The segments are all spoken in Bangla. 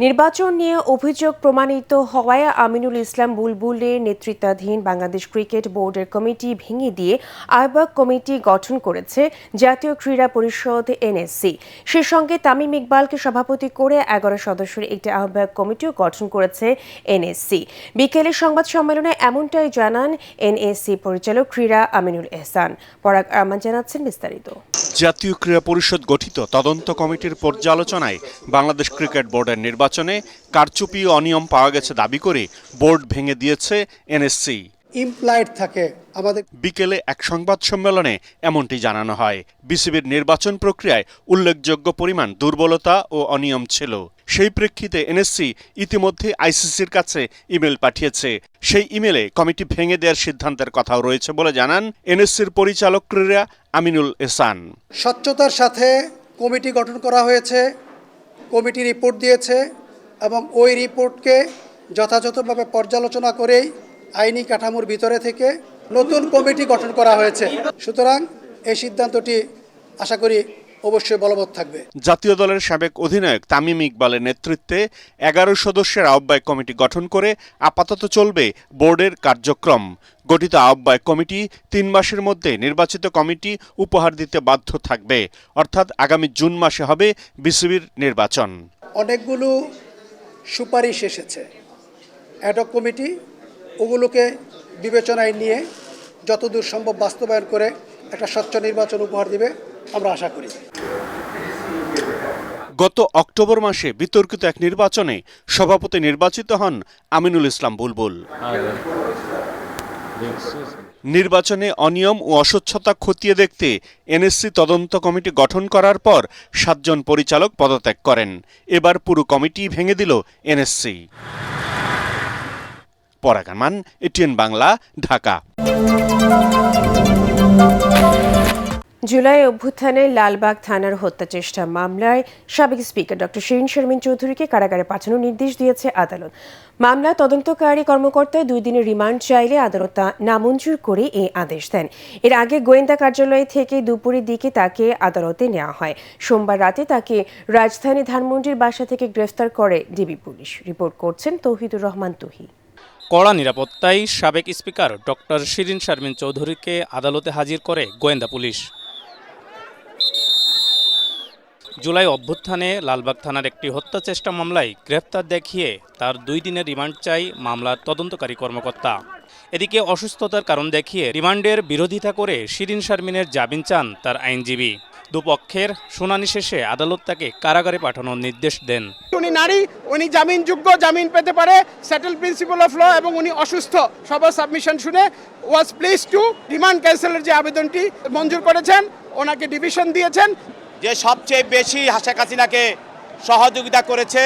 নির্বাচন নিয়ে অভিযোগ প্রমাণিত হওয়ায় আমিনুল ইসলাম বুলবুলের নেতৃত্বাধীন বাংলাদেশ ক্রিকেট বোর্ডের কমিটি ভেঙে দিয়ে আহ্বায়ক কমিটি গঠন করেছে জাতীয় ক্রীড়া পরিষদ এনএসসি। সে সঙ্গে তামিম ইকবালকে সভাপতি করে 11 সদস্যের একটি আহ্বায়ক কমিটিও গঠন করেছে এনএসসি। বিকেলে সংবাদ সম্মেলনে এমনটাই জানান এনএসসি পরিচালক ক্রীড়া আমিনুল এহসান। পরাগ আরমান জানাচ্ছেন বিস্তারিত। জাতীয় ক্রীড়া পরিষদ গঠিত তদন্ত কমিটির পর্যালোচনায় বাংলাদেশ ক্রিকেট বোর্ডের নির্বাচনে কারচুপি ও অনিয়ম পাওয়া গেছে দাবি করে বোর্ড ভেঙে দিয়েছে এনএসসি। ইমপ্লয়েড থাকে আমাদের। বিকেলে এক সংবাদ সম্মেলনে এমনটি জানানো হয়। বিসিবির নির্বাচন প্রক্রিয়ায় উল্লেখযোগ্য পরিমাণ দুর্বলতা ও অনিয়ম ছিল। সেই প্রেক্ষিতে এনএসসি ইতিমধ্যে আইসিসির কাছে ইমেল পাঠিয়েছে। সেই ইমেলে কমিটি ভেঙে দেওয়ার সিদ্ধান্তের কথাও রয়েছে বলে জানান এনএসসির পরিচালক ক্রীড়া আমিনুল এহসান। স্বচ্ছতার সাথে কমিটি গঠন করা হয়েছে, কমিটি রিপোর্ট দিয়েছে এবং ওই রিপোর্টকে যথাযথভাবে পর্যালোচনা করেই আইনি কাঠামোর ভিতরে থেকে নতুন কমিটি গঠন করা হয়েছে। সুতরাং এই সিদ্ধান্তটি আশা করি অবশ্যই বলবৎ থাকবে। জাতীয় দলের সাবেক অধিনায়ক তামিম ইকবালের নেতৃত্বে 11 সদস্যের আহ্বায়ক কমিটি গঠন করে আপাতত চলবে বোর্ডের কার্যক্রম। গঠিত আহ্বায়ক কমিটি 3 মাসের মধ্যে নির্বাচিত কমিটি উপহার দিতে বাধ্য থাকবে, অর্থাৎ আগামী জুন মাসে হবে বিসিবির নির্বাচন। অনেকগুলো সুপারিশ এসেছে অ্যাডহক কমিটি, ওগুলোকে বিবেচনায় নিয়ে যতদূর সম্ভব বাস্তবায়ন করে একটা স্বচ্ছ নির্বাচন উপহার দিবে আমরা আশা করি। গত অক্টোবর মাসে বিতর্কিত এক নির্বাচনে সভাপতি নির্বাচিত হন আমিনুল ইসলাম বুলবুল। নির্বাচনে অনিয়ম ও অস্বচ্ছতা খতিয়ে দেখতে এনএসসি তদন্ত কমিটি গঠন করার পর 7 জন পরিচালক পদত্যাগ করেন। এবার পুরো কমিটি ভেঙে দিল এনএসসি। পরাগ আরমান, এটিএন বাংলা, ঢাকা। জুলাই অভ্যুত্থানে লালবাগ থানার হত্যা চেষ্টা মামলায় সাবেক স্পিকার ডক্টর শিরিন শারমিন চৌধুরীকে কারাগারে পাঠানোর নির্দেশ দিয়েছে আদালত। মামলা তদন্তকারী কর্মকর্তা 2 দিনের রিমান্ড চাইলে আদালত তা নামঞ্জুর করে এই আদেশ দেন। এর আগে গোয়েন্দা কার্যালয় থেকে দুপুরের দিকে তাকে আদালতে নেওয়া হয়। সোমবার রাতে তাকে রাজধানী ধানমন্ডির বাসা থেকে গ্রেফতার করে ডিবি পুলিশ। রিপোর্ট করছেন তৌহিদুর রহমান তুহি। কড়া নিরাপত্তায় সাবেক স্পিকার ডক্টর শিরিন শারমিন চৌধুরীকে আদালতে হাজির করে গোয়েন্দা পুলিশ। জুলাই অভ্যুত্থানে লালবাগ থানার একটি হত্যা চেষ্টা মামলায় গ্রেফতার দেখিয়ে তার 2 দিনের রিমান্ড চাই মামলার তদন্তকারী কর্মকর্তা। এদিকে অসুস্থতার কারণ দেখিয়ে রিমান্ডের বিরোধিতা করে শিরিন শারমিনের জামিন চান তার আইনজীবী। দুপক্ষের শুনানি শেষে আদালত তাকে কারাগারে পাঠানোর নির্দেশ দেন। উনি নারী, উনি জামিনযোগ্য, জামিন পেতে পারে, সেটেল প্রিন্সিপাল অফ ল, এবং উনি অসুস্থ। সবার সাবমিশন শুনে ওয়াজ প্লিজ টু রিমান্ড ক্যান্সেলের যে আবেদনটি মঞ্জুর করেছেন, ওনাকে ডিভিশন দিয়েছেন। যে সবচেয়ে বেশি শেখ হাসিনাকে সহযোগিতা করেছে,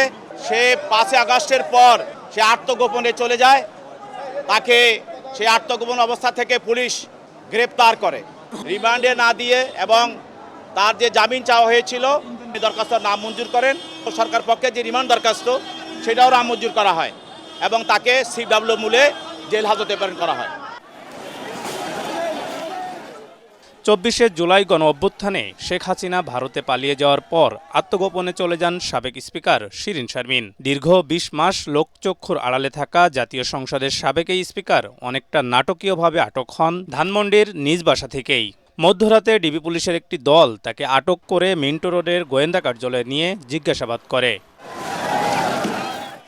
সে 5 আগস্টের পর সে আত্মগোপনে চলে যায়। তাকে সেই আত্মগোপন অবস্থা থেকে পুলিশ গ্রেপ্তার করে, রিমান্ডে না দিয়ে, এবং তার যে জামিন চাওয়া হয়েছিল দরখাস্ত নাম মঞ্জুর করেন। সরকার পক্ষে যে রিমান্ড দরখাস্ত সেটাও নামঞ্জুর করা হয় এবং তাকে সিডব্লিউ মূলে জেল হাজতে প্রেরণ করা হয়। 24শে জুলাই গণ অভ্যুত্থানে শেখ হাসিনা ভারতে পালিয়ে যাওয়ার পর আত্মগোপনে চলে যান সাবেক স্পিকার শিরিন শারমিন। দীর্ঘ 20 মাস লোকচক্ষুর আড়ালে থাকা জাতীয় সংসদের সাবেক এই স্পিকার অনেকটা নাটকীয়ভাবে আটক হন ধানমন্ডির নিজ বাসা থেকেই। মধ্যরাতে ডিবি পুলিশের একটি দল তাকে আটক করে মিন্টো রোডের গোয়েন্দা কার্যালয়ে নিয়ে জিজ্ঞাসাবাদ করে।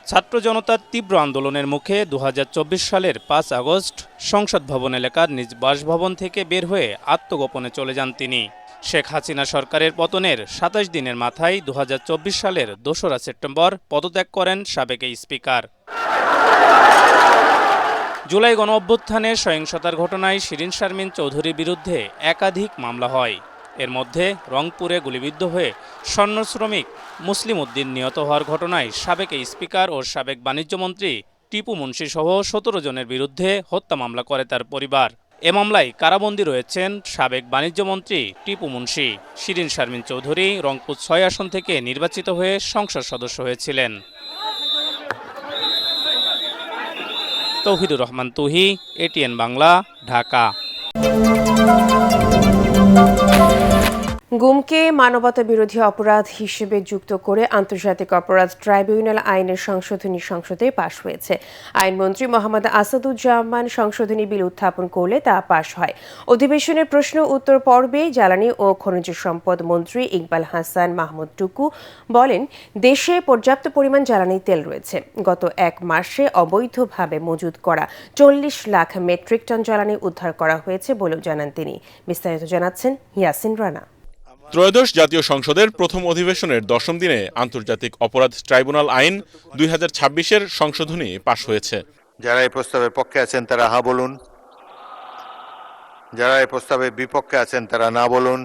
ছাত্র জনতার তীব্র আন্দোলনের মুখে 2024 সালের 5 আগস্ট সংসদ ভবন এলাকার নিজ বাসভবন থেকে বের হয়ে আত্মগোপনে চলে যান তিনি। শেখ হাসিনা সরকারের পতনের 27 দিনের মাথায় 2024 সালের 2রা সেপ্টেম্বর পদত্যাগ করেন সাবেক এই স্পিকার। জুলাই গণ অভ্যুত্থানে সহিংসতার ঘটনায় শিরিন শারমিন চৌধুরীর বিরুদ্ধে একাধিক মামলা হয়। এর মধ্যে রংপুরে গুলিবিদ্ধ হয়ে স্বর্ণ শ্রমিক মুসলিম উদ্দিন নিহত হওয়ার ঘটনায় সাবেক এই স্পিকার ও সাবেক বাণিজ্যমন্ত্রী টিপু মুন্সি সহ 17 জনের বিরুদ্ধে হত্যা মামলা করে তার পরিবার। এ মামলায় কারাবন্দী রয়েছেন সাবেক বাণিজ্যমন্ত্রী টিপু মুন্সি। শিরিন শারমিন চৌধুরী রংপুর 6 আসন থেকে নির্বাচিত হয়ে সংসদ সদস্য হয়েছিলেন। তৌহিদুর রহমান তুহি, এটিএন বাংলা, ঢাকা। গুমকে মানবতা বিরোধী অপরাধ হিসেবে যুক্ত করে আন্তর্জাতিক অপরাধ ট্রাইব্যুনাল আইনের সংশোধনী সংসদে পাশ হয়েছে। আইনমন্ত্রী মোহাম্মদ আসাদুজ্জামান সংশোধনী বিল উত্থাপন করলে তা পাশ হয়। অধিবেশনের প্রশ্ন উত্তর পর্বে জ্বালানি ও খনিজ সম্পদ মন্ত্রী ইকবাল হাসান মাহমুদ টুকু বলেন, দেশে পর্যাপ্ত পরিমাণ জ্বালানি তেল রয়েছে। গত এক মাসে অবৈধভাবে মজুত করা 40 লাখ মেট্রিক টন জ্বালানি উদ্ধার করা হয়েছে বলেও জানান তিনি। বিস্তারিত জানাচ্ছেন ইয়াসিন রানা। ত্রয়োদশ জাতীয় সংসদের প্রথম অধিবেশনের 10ম দিনে আন্তর্জাতিক অপরাধ ট্রাইব্যুনাল আইন 2026-এর সংশোধনী পাশ হয়েছে। যারা এই প্রস্তাবের পক্ষে আছেন তারা হ্যাঁ বলুন, যারা এই প্রস্তাবের বিপক্ষে আছেন তারা না বলুন।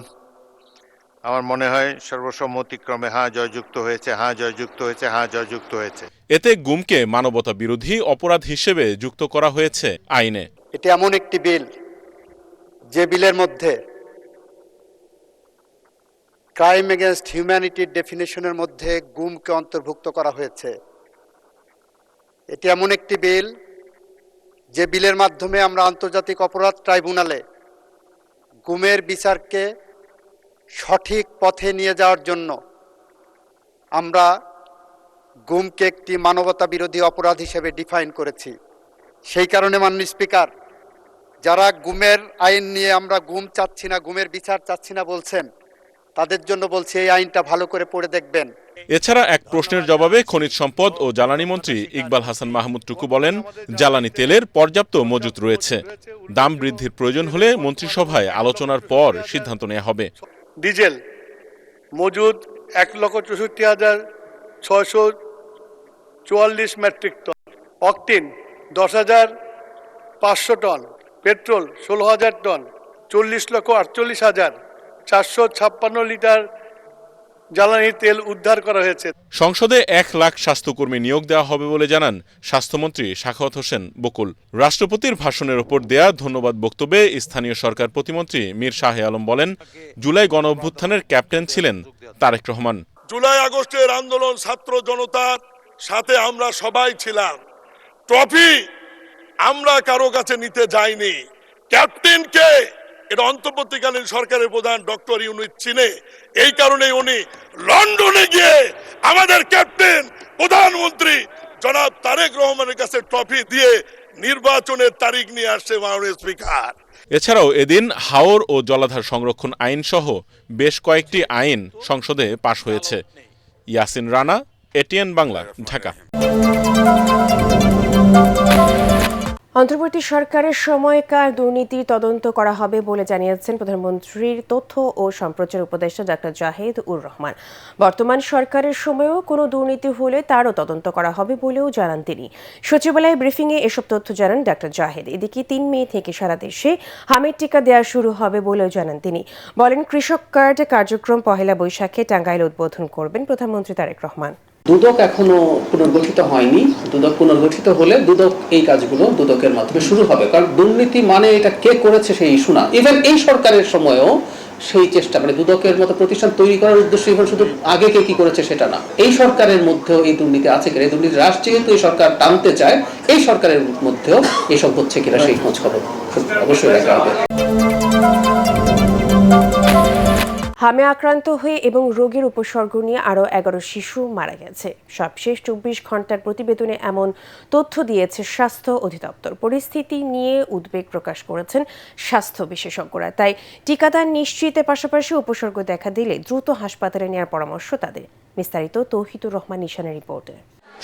আমার মনে হয় সর্বসম্মতিক্রমে হ্যাঁ জয়যুক্ত হয়েছে, হ্যাঁ জয়যুক্ত হয়েছে, হ্যাঁ জয়যুক্ত হয়েছে। এতে গুমকে মানবতা বিরোধী অপরাধ হিসেবে যুক্ত করা হয়েছে আইনে। এটি এমন একটি বিল যে বিলের মধ্যে ক্রাইম এগেনস্ট হিউম্যানিটির ডেফিনেশনের মধ্যে গুমকে অন্তর্ভুক্ত করা হয়েছে। এটি এমন একটি বিল যে বিলের মাধ্যমে আমরা আন্তর্জাতিক অপরাধ ট্রাইব্যুনালে গুমের বিচারকে সঠিক পথে নিয়ে যাওয়ার জন্য আমরা গুমকে একটি মানবতা বিরোধী অপরাধ হিসেবে ডিফাইন করেছি। সেই কারণে মাননীয় স্পিকার, যারা গুমের আইন নিয়ে আমরা গুম চাচ্ছি না, গুমের বিচার চাচ্ছি না বলছেন, তাদের জন্য বলছি এই আইনটা ভালো করে পড়ে দেখবেন। এছাড়া এক প্রশ্নের জবাবে খনিজ সম্পদ ও জ্বালানি মন্ত্রী ইকবাল হাসান মাহমুদ টুকু বলেন, জ্বালানি তেলের পর্যাপ্ত মজুত রয়েছে। দাম বৃদ্ধির প্রয়োজন হলে মন্ত্রিসভায় আলোচনার পর সিদ্ধান্ত নেওয়া হবে। ডিজেল মজুদ 1,64,644 মেট্রিক টন, অকটিন 10,500 টন, পেট্রোল 16,000 টন, 40,48,456 লিটার জ্বালানি তেল উদ্ধার করা হয়েছে। সংসদে 1 লাখ স্বাস্থ্যকর্মী নিয়োগ দেওয়া হবে বলে জানান স্বাস্থ্যমন্ত্রী সাখাওয়াত হোসেন বকুল। রাষ্ট্রপতির ভাষণের ওপর দেয়া ধন্যবাদ বক্তব্যে স্থানীয় সরকার প্রতিমন্ত্রী মীর শাহে আলম বলেন, জুলাই গণ অভ্যুত্থানের ক্যাপ্টেন ছিলেন তারেক রহমান। জুলাই আগস্টের আন্দোলন ছাত্র জনতার সাথে আমরা সবাই ছিলাম। ট্রফি আমরা কারো কাছে নিতে যাইনি। ক্যাপ্টেনকে এটা অন্তর্বর্তীকালীন সরকারের প্রধান ডক্টর ইউনূস চিনে। এই কারণে উনি লন্ডনে গিয়ে আমাদের ক্যাপ্টেন প্রধানমন্ত্রী জনাব তারেক রহমানের কাছে ট্রফি দিয়ে নির্বাচনের তারিখ নিয়ে আসছে মাননীয় স্পিকার। এছাড়াও এদিন হাওর ও জলাধার সংরক্ষণ আইন সহ বেশ কয়েকটি আইন সংসদে পাশ হয়েছে। ইয়াসিন রানা, এটিএন বাংলা, ঢাকা। অন্তর্বর্তী সরকারের সময়কার দুর্নীতির তদন্ত করা হবে বলে জানিয়েছেন প্রধানমন্ত্রীর তথ্য ও সম্প্রচার উপদেষ্টা ডাক্তার জাহিদ উর রহমান। বর্তমান সরকারের সময়েও কোনো দুর্নীতি হলে তারও তদন্ত করা হবে বলেও জানান তিনি। সচিবালয় ব্রিফিংয়ে এসব তথ্য জানান ডাক্তার জাহিদ। এদিকে 3 মে থেকে সারা দেশে হামের টিকা দেওয়া শুরু হবে বলেও জানান তিনি। বলেন, কৃষক কার্ড কার্যক্রম 1 বৈশাখে টাঙ্গাইল উদ্বোধন করবেন প্রধানমন্ত্রী তারেক রহমান। দুদক এখনো পুনর্গঠিত হয়নি। দুদক পুনর্গঠিত হলে দুদক এই কাজগুলো দুদকের মাধ্যমে শুরু হবে। কারণ দুর্নীতি মানে এটা কে করেছে সেই ইস্যু না। ইভেন এই সরকারের সময়েও সেই চেষ্টা, মানে দুদকের মতো প্রতিষ্ঠান তৈরি করার উদ্দেশ্যে ইভেন শুধু আগে কে কি করেছে সেটা না, এই সরকারের মধ্যেও এই দুর্নীতি আছে কিনা, এই দুর্নীতি হ্রাস যেহেতু এই সরকার টানতে চায়, এই সরকারের মধ্যেও এসব হচ্ছে কিনা সেই খোঁজ খবর অবশ্যই রাখা হবে। হামে আক্রান্ত হয়ে এবং রোগের উপসর্গ নিয়ে আরও 11 শিশু মারা গেছে। সবশেষ 24 ঘন্টার প্রতিবেদনে এমন তথ্য দিয়েছে স্বাস্থ্য অধিদপ্তর। পরিস্থিতি নিয়ে উদ্বেগ প্রকাশ করেছেন স্বাস্থ্য বিশেষজ্ঞরা। তাই টিকাদান নিশ্চিতের পাশাপাশি উপসর্গ দেখা দিলে দ্রুত হাসপাতালে নেওয়ার পরামর্শ তাদের। বিস্তারিত তৌহিদুর রহমান নিশানের রিপোর্টে।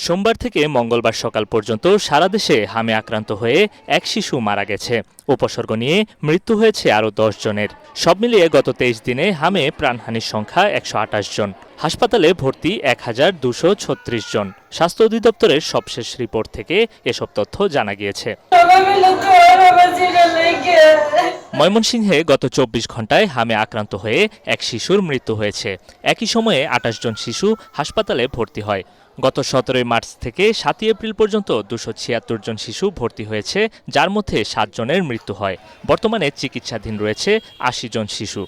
সোমবার থেকে মঙ্গলবার সকাল পর্যন্ত সারা দেশে হামে আক্রান্ত হয়ে 1 শিশু মারা গেছে। উপসর্গ নিয়ে মৃত্যু হয়েছে আরও 10 জনের। সব মিলিয়ে গত 23 দিনে হামে প্রাণহানির সংখ্যা 128 জন। হাসপাতালে ভর্তি 1236 জন। স্বাস্থ্য অধিদপ্তরের সবশেষ রিপোর্ট থেকে এসব তথ্য জানা গিয়েছে। ময়মনসিংহে গত 24 ঘন্টায় হামে আক্রান্ত হয়ে 1 শিশুর মৃত্যু হয়েছে। একই সময়ে 28 জন শিশু হাসপাতালে ভর্তি হয়। গত 17 মার্চ থেকে 7 এপ্রিল পর্যন্ত 276 জন শিশু ভর্তি হয়েছে, যার মধ্যে 7 জনের মৃত্যু হয়। বর্তমানে চিকিৎসাধীন রয়েছে 80 জন শিশু।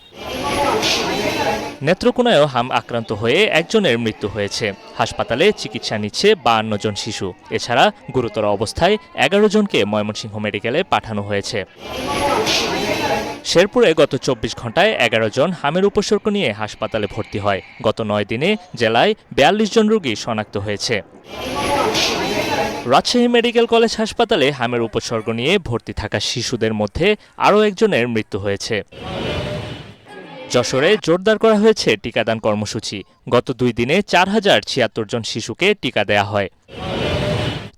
নেত্রকোনায়ও হাম আক্রান্ত হয়ে 1 জনের মৃত্যু হয়েছে। হাসপাতালে চিকিৎসা নিচ্ছে 52 জন শিশু। এছাড়া গুরুতর অবস্থায় 11 জনকে ময়মনসিংহ মেডিকেলে পাঠানো হয়েছে। শেরপুরে গত ২৪ ঘন্টায় ১১ জন হামের উপসর্গ নিয়ে হাসপাতালে ভর্তি হয়। গত ৯ দিনে জেলায় ৪২ জন রোগী শনাক্ত হয়েছে। রাজশাহী মেডিকেল কলেজ হাসপাতালে হামের উপসর্গ নিয়ে ভর্তি থাকা শিশুদের মধ্যে আরও একজনের মৃত্যু হয়েছে। যশোরে জোরদার করা হয়েছে টিকাদান কর্মসূচি। গত ২ দিনে ৪,০৭৬ জন শিশুকে টিকা দেয়া হয়।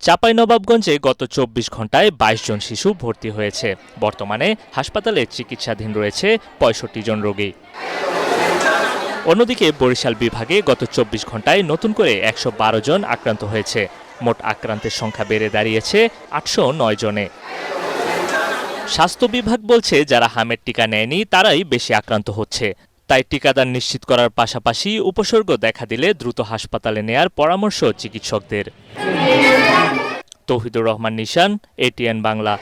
চাঁপাইনবাবগঞ্জে গত ২৪ ঘন্টায় ২২ জন শিশু ভর্তি হয়েছে। বর্তমানে হাসপাতালে চিকিৎসাধীন রয়েছে ৬৫ জন রোগী। অন্যদিকে বরিশাল বিভাগে গত ২৪ ঘন্টায় নতুন করে ১১২ জন আক্রান্ত হয়েছে। মোট আক্রান্তের সংখ্যা বেড়ে দাঁড়িয়েছে ৮০৯ জনে। স্বাস্থ্য বিভাগ বলছে যারা হামের টিকা নেয়নি তারাই বেশি আক্রান্ত হচ্ছে। তাই টিকাদান নিশ্চিত করার পাশাপাশি উপসর্গ দেখা দিলে দ্রুত হাসপাতালে নেয়ার পরামর্শ চিকিৎসকদের। তৌহিদুর রহমান নিশান, এটিএন বাংলা।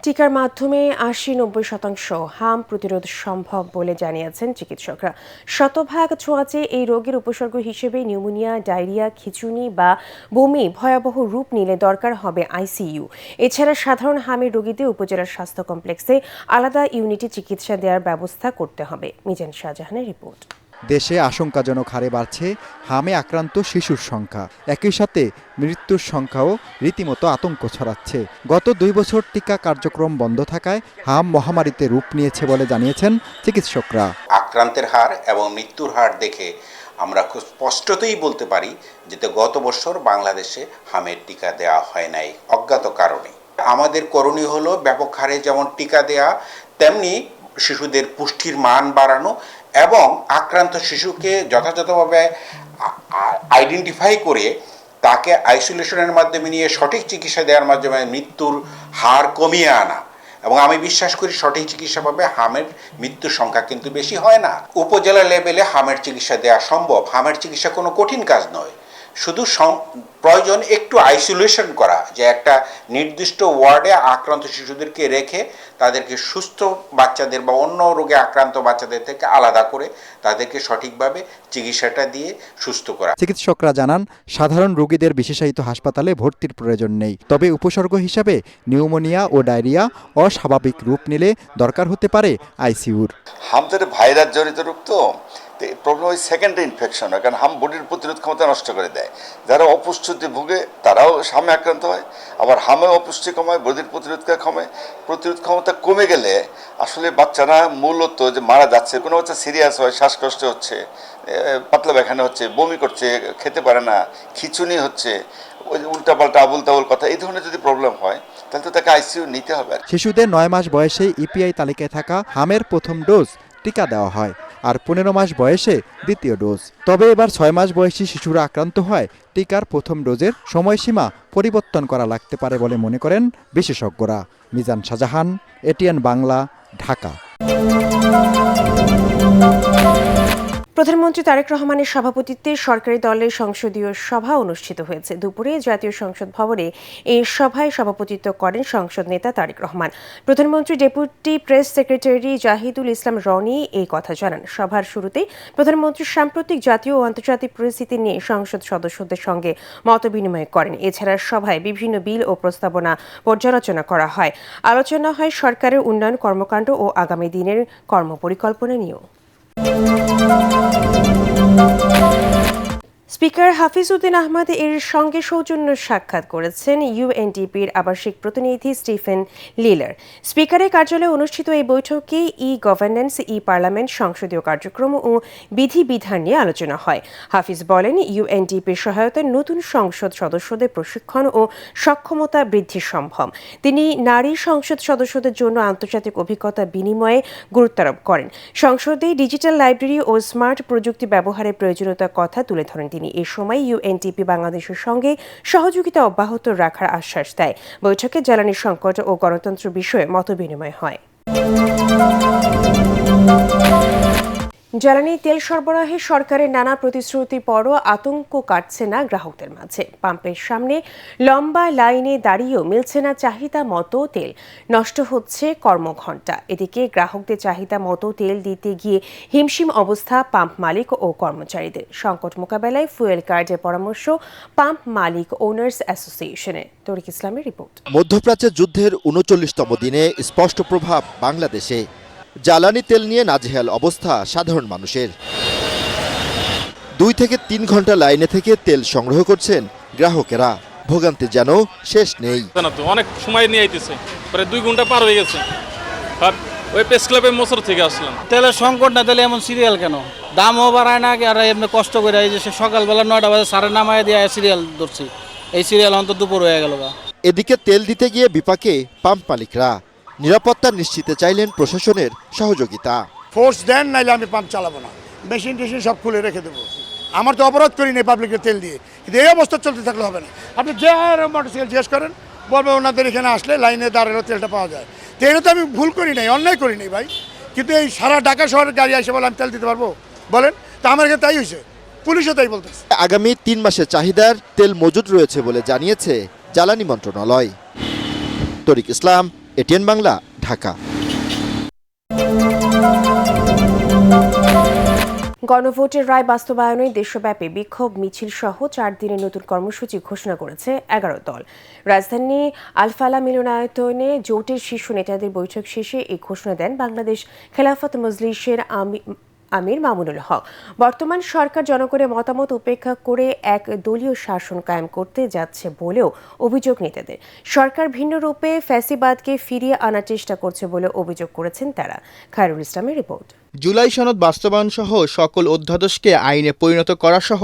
টিকার মাধ্যমে ৮০-৯০% হাম প্রতিরোধ সম্ভব বলে জানিয়েছেন চিকিৎসকরা। শতভাগ ছোঁয়াচে এই রোগের উপসর্গ হিসেবে নিউমোনিয়া, ডায়রিয়া, খিঁচুনি বা বমি ভয়াবহ রূপ নিলে দরকার হবে আইসিইউ। এছাড়া সাধারণ হামের রোগীদের উপজেলা স্বাস্থ্য কমপ্লেক্সে আলাদা ইউনিটে চিকিৎসা দেওয়ার ব্যবস্থা করতে হবে। মিজান শাহজাহানের রিপোর্ট। দেশে আশঙ্কাজনক হারে বাড়ছে হামে আক্রান্ত শিশুর সংখ্যা। একই সাথে মৃত্যুর সংখ্যাও রীতিমতো আতঙ্ক ছড়াচ্ছে। গত ২ বছর টিকা কার্যক্রম বন্ধ থাকায় হাম মহামারীতে রূপ নিয়েছে বলে জানিয়েছেন চিকিৎসকরা। আক্রান্তের হার এবং মৃত্যুর হার দেখে আমরা খুব স্পষ্টতই বলতে পারি যে গত বছর বাংলাদেশে হামের টিকা দেওয়া হয় নাই অজ্ঞাত কারণে। আমাদের করণীয় হলো ব্যাপক হারে যেমন টিকা দেয়া, তেমনি শিশুদের পুষ্টির মান বাড়ানো এবং আক্রান্ত শিশুকে যথাযথভাবে আইডেন্টিফাই করে তাকে আইসোলেশনের মাধ্যমে নিয়ে সঠিক চিকিৎসা দেওয়ার মাধ্যমে মৃত্যুর হার কমিয়ে আনা। এবং আমি বিশ্বাস করি সঠিক চিকিৎসা পাবে হামের মৃত্যুর সংখ্যা কিন্তু বেশি হয় না। উপজেলা লেভেলে হামের চিকিৎসা দেওয়া সম্ভব। হামের চিকিৎসা কোনো কঠিন কাজ নয়, শুধু প্রয়োজন একটু আইসোলেশন করা, যে একটা নির্দিষ্ট ওয়ার্ডে আক্রান্ত শিশুদেরকে রেখে তাদেরকে সুস্থ বাচ্চাদের বা অন্য রোগে আক্রান্ত বাচ্চাদের থেকে আলাদা করে তাদেরকে সঠিকভাবে চিকিৎসাটা দিয়ে সুস্থ করা। চিকিৎসকরা জানান সাধারণ রোগীদের বিশেষায়িত হাসপাতালে ভর্তির প্রয়োজন নেই, তবে উপসর্গ হিসাবে নিউমোনিয়া ও ডায়রিয়া অস্বাভাবিক রূপ নিলে দরকার হতে পারে আইসিইউর। হামদের ভাইরাস জনিত রোগ তো প্রবলেম ওই সেকেন্ডারি ইনফেকশন হয়, কারণ হাম বডির প্রতিরোধ ক্ষমতা নষ্ট করে দেয়। যারা অপুষ্টিতে ভুগে তারাও হামে আক্রান্ত হয়, আবার হামে অপুষ্টি কমায়, বডির প্রতিরোধ ক্ষমতা কমে গেলে আসলে বাচ্চারা মূলত যে মারা যাচ্ছে, কোনো বাচ্চা সিরিয়াস হয়, শ্বাসকষ্ট হচ্ছে, পাতলা পায়খানা হচ্ছে, বমি করছে, খেতে পারে না, খিঁচুনি হচ্ছে, ওই উল্টাপাল্টা আবুল তাবুল কথা, এই ধরনের যদি প্রবলেম হয় তাহলে তো তাকে আইসিইউ নিতে হবে। শিশুদের ৯ মাস বয়সে ইপিআই তালিকায় থাকা হামের প্রথম ডোজ টিকা দেওয়া হয়, আর ১৫ মাস বয়সে দ্বিতীয় ডোজ। তবে এবার ৬ মাস বয়সী শিশুরা আক্রান্ত হয় টিকার প্রথম ডোজের সময়সীমা পরিবর্তন করা লাগতে পারে বলে মনে করেন বিশেষজ্ঞরা। মিজান শাহজাহান, এটিএন বাংলা, ঢাকা। প্রধানমন্ত্রী তারেক রহমানের সভাপতিত্বে সরকারি দলের সংসদীয় সভা অনুষ্ঠিত হয়েছে। দুপুরে জাতীয় সংসদ ভবনে এই সভায় সভাপতিত্ব করেন সংসদ নেতা তারেক রহমান। প্রধানমন্ত্রী ডেপুটি প্রেস সেক্রেটারি জাহিদুল ইসলাম রনি এই কথা জানান। সভার শুরুতে প্রধানমন্ত্রী সাম্প্রতিক জাতীয় ও আন্তর্জাতিক পরিস্থিতি নিয়ে সংসদ সদস্যদের সঙ্গে মতবিনিময় করেন। এছাড়া সভায় বিভিন্ন বিল ও প্রস্তাবনা পর্যালোচনা করা হয়। আলোচনা হয় সরকারের উন্নয়ন কর্মকাণ্ড ও আগামী দিনের কর্মপরিকল্পনা নিয়েও। স্পিকার হাফিজ উদ্দিন আহমদ এর সঙ্গে সৌজন্য সাক্ষাৎ করেছেন ইউএনডিপির আবাসিক প্রতিনিধি স্টিফেন লিলার। স্পিকারের কার্যালয়ে অনুষ্ঠিত এই বৈঠকে ই গভর্নেন্স, ই পার্লামেন্ট, সংসদীয় কার্যক্রম ও বিধিবিধান নিয়ে আলোচনা হয়। হাফিজ বলেন, ইউএনডিপির সহায়তায় নতুন সংসদ সদস্যদের প্রশিক্ষণ ও সক্ষমতা বৃদ্ধি সম্ভব। তিনি নারী সংসদ সদস্যদের জন্য আন্তর্জাতিক অভিজ্ঞতা বিনিময়ে গুরুত্বারোপ করেন। সংসদে ডিজিটাল লাইব্রেরি ও স্মার্ট প্রযুক্তি ব্যবহারের প্রয়োজনীয়তার কথা তুলে ধরেন তিনি। এ সময় ইউএনডিপি বাংলাদেশের সঙ্গে সহযোগিতা অব্যাহত রাখার আশ্বাস দেয়। বৈঠকে জ্বালানি সংকট ও গণতন্ত্র বিষয়ে মতবিনিময় হয়। জ্বালানি তেল সরবরাহে সরকারের নানা প্রতিশ্রুতি পরও আতঙ্ক কাটছে না গ্রাহকদের মাঝে। পাম্পের সামনে লম্বা লাইনে দাঁড়িয়েও মিলছে না চাহিদা মতো তেল, নষ্ট হচ্ছে কর্মঘণ্টা। এদিকে গ্রাহকদের চাহিদা মতো তেল দিতে গিয়ে হিমশিম অবস্থা পাম্প মালিক ও কর্মচারীদের। সংকট মোকাবেলায় ফুয়েল কার্ডের পরামর্শ পাম্প মালিক ওনার্স অ্যাসোসিয়েশনের। তরিক ইসলামের রিপোর্ট। মধ্যপ্রাচ্যের যুদ্ধের ৩৯তম দিনে স্পষ্ট প্রভাব বাংলাদেশে। জ্বালানি তেল নিয়ে নাজেহাল অবস্থা সাধারণ মানুষের। 2 থেকে 3 ঘন্টা লাইনে থেকে তেল সংগ্রহ করছেন গ্রাহকেরা। ভোগান্তি যেন শেষ নেই। অনেক সময় নিয়ে আইতেছে, প্রায় 2 ঘন্টা পার হয়ে গেছে। আর ওই প্রেস ক্লাবের মোচর থেকে আসলাম। তেলের সংকট না, তাহলে এমন সিরিয়াল কেন? দামও বাড়ায় না, আর এমনি কষ্ট করে এই যে সকালবেলা 9টা বাজে সাড়ে নামায় দিয়ে সিরিয়াল ধরছি, এই সিরিয়াল অন্তত দুপুর হয়ে গেল। এদিকে তেল দিতে গিয়ে বিপাকে পাম্প মালিকরা। নিরাপত্তা নিশ্চিতে চাইলেন প্রশাসনের সহযোগিতা। ফোর্স দেন, নাইলে আমি পাম্প চালাবো না, মেশিন টেশিন সব খুলে রেখে দেবো। আমার তো অপরাধ করি নেই পাবলিকের তেল দিয়ে, কিন্তু এই অবস্থা চলতে থাকলে হবে না। আপনি যে মোটরসাইকেল জিজ্ঞেস করেন, বলবে ওনাদের এখানে আসলে লাইনে দাঁড়ানো তেলটা পাওয়া যায়। তেলও তো আমি ভুল করি নাই, অন্যায় করি নাই ভাই, কিন্তু এই সারা ঢাকা শহরের গাড়ি আসে বলে আমি তেল দিতে পারবো বলেন? তা আমার এখানে তাই হয়েছে, পুলিশও তাই বলতেছে। আগামী 3 মাসের চাহিদার তেল মজুদ রয়েছে বলে জানিয়েছে জ্বালানি মন্ত্রণালয়। তরিক ইসলাম, এটিএন বাংলা, ঢাকা। গণভোটের রায় বাস্তবায়নে দেশব্যাপী বিক্ষোভ মিছিল সহ 4 দিনের নতুন কর্মসূচি ঘোষণা করেছে 11 দল। রাজধানী আলফালা মিলনায়তনে জোটের শীর্ষ নেতাদের বৈঠক শেষে এই ঘোষণা দেন বাংলাদেশ খেলাফত মজলিসের আমির মামুনুল হক। বর্তমান সরকার জনগণের মতামত উপেক্ষা করে এক দলীয় শাসন কায়েম করতে যাচ্ছে বলেও অভিযোগ নেতাদের। সরকার ভিন্ন রূপে ফ্যাসিবাদকে ফিরিয়ে আনার চেষ্টা করছে বলে অভিযোগ করেছেন তারা। খায়রুল ইসলামের রিপোর্ট। জুলাই সনদ বাস্তবায়ন সহ সকল অধ্যাদেশকে আইনে পরিণত করা সহ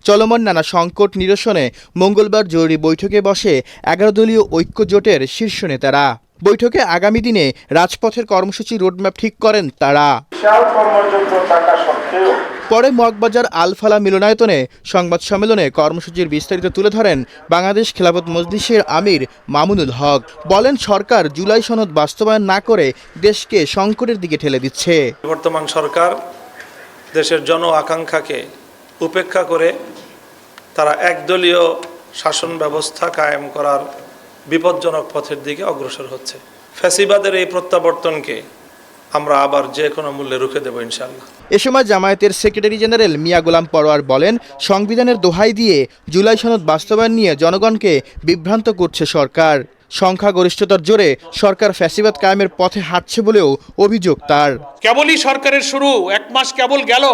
চলমান নানা সংকট নিরসনে মঙ্গলবার জরুরি বৈঠকে বসে 11 দলীয় ঐক্য জোটের শীর্ষ নেতারা। বৈঠকে আগামী দিনে রাজপথের কর্মসূচি রোডম্যাপ ঠিক করেন তারা। পরে মগবাজার আলফালা মিলনায়তনে সংবাদ সম্মেলনে কর্মসূচির বিস্তারিত তুলে ধরেন বাংলাদেশ খেলাফত মজলিসের আমির মামুনুল হক। বলেন, সরকার জুলাই সনদ বাস্তবায়ন না করে দেশকে সংকটের দিকে ঠেলে দিচ্ছে। বর্তমান সরকার দেশের জন আকাঙ্ক্ষাকে উপেক্ষা করে তারা একদলীয় শাসন ব্যবস্থা কায়েম করার বিপজ্জনক পথের দিকে অগ্রসর হচ্ছে। ফ্যাসিবাদের এই প্রত্যাবর্তনকে আমরা আবার যে কোনো মূল্যে রুখে দেব ইনশাআল্লাহ। এ সময় জামায়াতের সেক্রেটারি জেনারেল মিয়া গোলাম পরোয়ার বলেন, সংবিধানের দোহাই দিয়ে জুলাই সনদ বাস্তবায়ন নিয়ে জনগণকে বিভ্রান্ত করছে সরকার। সংখ্যাগরিষ্ঠতার জোরে সরকার ফ্যাসিবাদ কায়েমের পথে হাঁটছে বলেও অভিযোগ তার। কেবলই সরকারের শুরু, 1 মাস কেবল গেল,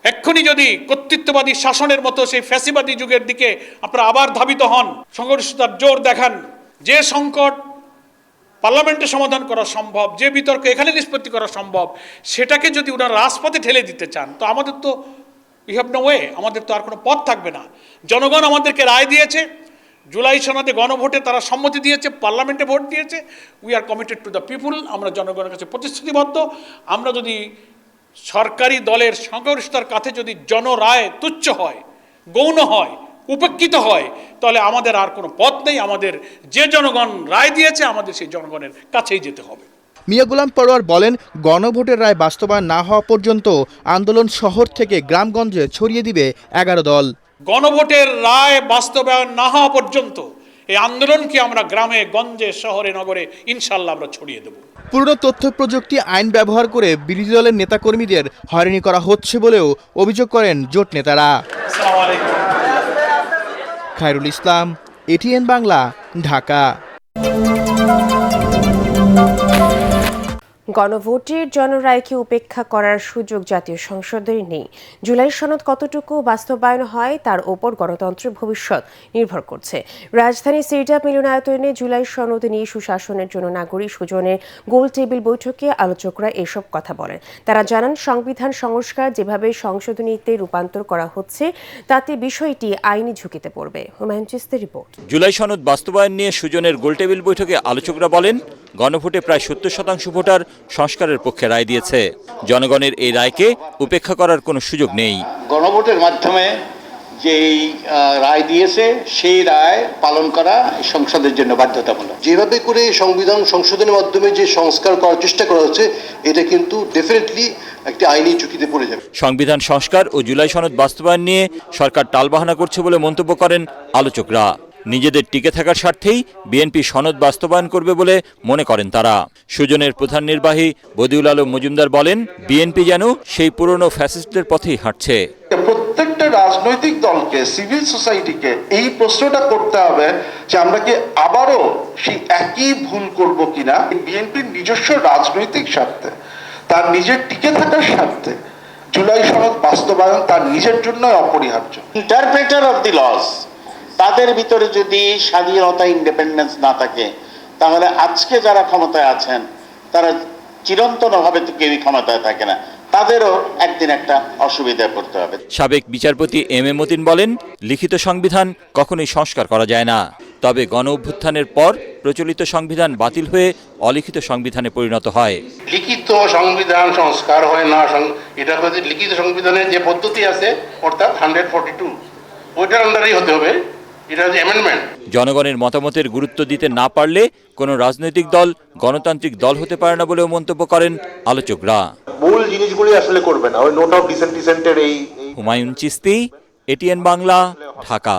এক্ষুনি যদি কর্তৃত্ববাদী শাসনের মতো সেই ফ্যাসিবাদী যুগের দিকে আপনারা আবার ধাবিত হন, সংঘর্ষতার জোর দেখান, যে সংকট পার্লামেন্টে সমাধান করা সম্ভব, যে বিতর্ক এখানে নিষ্পত্তি করা সম্ভব, সেটাকে যদি ওনারা রাজপথে ঠেলে দিতে চান, তো আমাদের তো উই হ্যাভ নো ওয়ে, আমাদের তো আর কোনো পথ থাকবে না। জনগণ আমাদেরকে রায় দিয়েছে, জুলাই সনদে গণভোটে তারা সম্মতি দিয়েছে, পার্লামেন্টে ভোট দিয়েছে। We are committed to the people, আমরা জনগণের কাছে প্রতিশ্রুতিবদ্ধ। আমরা যদি সরকারি দলের সংখ্যাগরিষ্ঠতার কাছে যদি জনরায় তুচ্ছ হয়, গৌণ হয়, উপেক্ষিত হয়, তাহলে আমাদের আর কোনো পথ নেই। আমাদের যে জনগণ রায় দিয়েছে, আমাদের সেই জনগণের কাছেই যেতে হবে। মিয়া গোলাম পরোয়ার বলেন, গণভোটের রায় বাস্তবায়ন না হওয়া পর্যন্ত আন্দোলন শহর থেকে গ্রামগঞ্জে ছড়িয়ে দিবে 11 দল। গণভোটের রায় বাস্তবায়ন না হওয়া পর্যন্ত এই আন্দোলনকে আমরা গ্রামে গঞ্জে শহরে নগরে ইনশাল্লাহ আমরা ছড়িয়ে দেব। পুরনো তথ্য প্রযুক্তি আইন ব্যবহার করে বিরোধী দলের নেতাকর্মীদের হয়রানি করা হচ্ছে বলেও অভিযোগ করেন জোট নেতারা। খায়রুল ইসলাম, এটিএন বাংলা, ঢাকা। গণভোটের জনরায়কে উপেক্ষা করার সুযোগ জাতীয় সংসদের নেই। জুলাই সনদ কতটুকু বাস্তবায়ন হয় তার ওপর গণতন্ত্রের ভবিষ্যৎ নির্ভর করছে। রাজধানী সিরজাপ মিলনায়তনে জুলাই সনদ নিয়ে সুশাসনের জন্য নাগরিক সুজনের গোল টেবিল বৈঠকে আলোচকরা এসব কথা বলেন। তারা জানান, সংবিধান সংস্কার যেভাবে সংশোধনীতে রূপান্তর করা হচ্ছে তাতে বিষয়টি আইনি ঝুঁকিতে পড়বে। হুমায়ুন চিস্তির রিপোর্ট। জুলাই সনদ বাস্তবায়ন নিয়ে সুজনের গোল টেবিল বৈঠকে আলোচকরা বলেন, গণভোটে প্রায় 70% ভোটার সংস্কারের পক্ষে রায় দিয়েছে। জনগণের এই রায়কে উপেক্ষা করার কোনো সুযোগ নেই। গণভোটের মাধ্যমে যেই রায় দিয়েছে সেই রায় পালন করা সংসদের জন্য বাধ্যতামূলক। যেভাবে করে সংবিধান সংশোধনের মাধ্যমে যে সংস্কার করার চেষ্টা করা হচ্ছে এটা কিন্তু ডেফিনেটলি একটি আইনি ঝুঁকিতে পড়ে যাবে। সংবিধান সংস্কার ও জুলাই সনদ বাস্তবায়ন নিয়ে সরকার টালবাহানা করছে বলে মন্তব্য করেন আলোচকরা। নিজেদের টিকে থাকার স্বার্থেই বিএনপি সনদ বাস্তবায়ন করবে বলে মনে করেন তারা। সুজনের প্রধান নির্বাহী বদিউল আলম মজুমদার বলেন, বিএনপি যেন সেই পুরনো ফ্যাসিস্টদের পথেই হাঁটছে। প্রত্যেকটা রাজনৈতিক দলকে, সিভিল সোসাইটিকে এই প্রশ্নটা করতে হবে যে আমরা কি আবারও সেই একই ভুল করব কিনা। বিএনপির নিজস্ব রাজনৈতিক স্বার্থে, তার নিজের টিকে থাকার স্বার্থে জুলাই সনদ বাস্তবায়ন তার নিজের জন্য অপরিহার্য। ইন্টারপ্রেটার অফ দি লস, তাদের ভিতরে যদি স্বাধীনতা, ইন্ডিপেন্ডেন্স না থাকে, তাহলে আজকে যারা ক্ষমতায় আছেন তারা চিরন্তনভাবে তো কেউই ক্ষমতায় থাকে না, তাদেরও একদিন একটা অসুবিধায় পড়তে হবে। সাবেক বিচারপতি এম এ মতিন বলেন, লিখিত সংবিধান কখনোই সংস্কার করা যায় না। তবে গণ অভ্যুত্থানের পর প্রচলিত সংবিধান বাতিল হয়ে অলিখিত সংবিধানে পরিণত হয়। লিখিত সংবিধান সংস্কার হয় না, এটা হচ্ছে লিখিত সংবিধানের যে পদ্ধতি আছে অর্থাৎ 142 ওইটার আন্ডারেই হতে হবে। এটা হচ্ছে অ্যামেন্ডমেন্ট। জনগণের মতামতের গুরুত্ব দিতে না পারলে কোনো রাজনৈতিক দল গণতান্ত্রিক দল হতে পারে না বলেও মন্তব্য করেন আলোচকরা। মূল জিনিসগুলি আসলে করবে না, ওই নোট অফ ডিসেন্টের এই। হুমায়ুন চিস্তি, এটিএন বাংলা, ঢাকা।